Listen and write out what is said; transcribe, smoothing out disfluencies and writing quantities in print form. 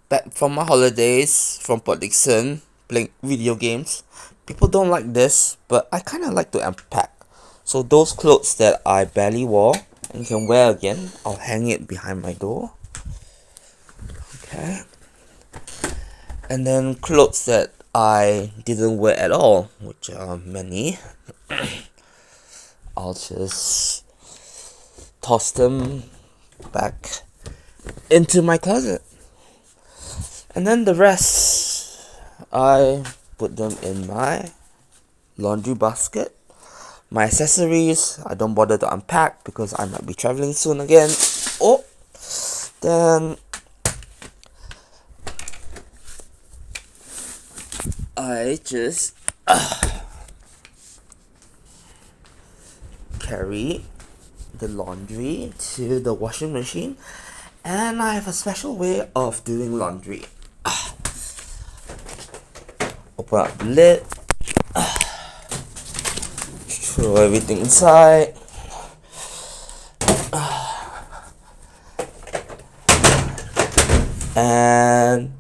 back from my holidays from Port Dickson playing video games. People don't like this, but I kind of like to unpack. So those clothes that I barely wore and can wear again, I'll hang it behind my door. Okay. And then clothes that I didn't wear at all, which are many, I'll just toss them back into my closet. And then the rest, I put them in my laundry basket. My accessories, I don't bother to unpack because I might be traveling soon again. Oh, then I just carry the laundry to the washing machine, and I have a special way of doing laundry. Open up the lid, throw everything inside, and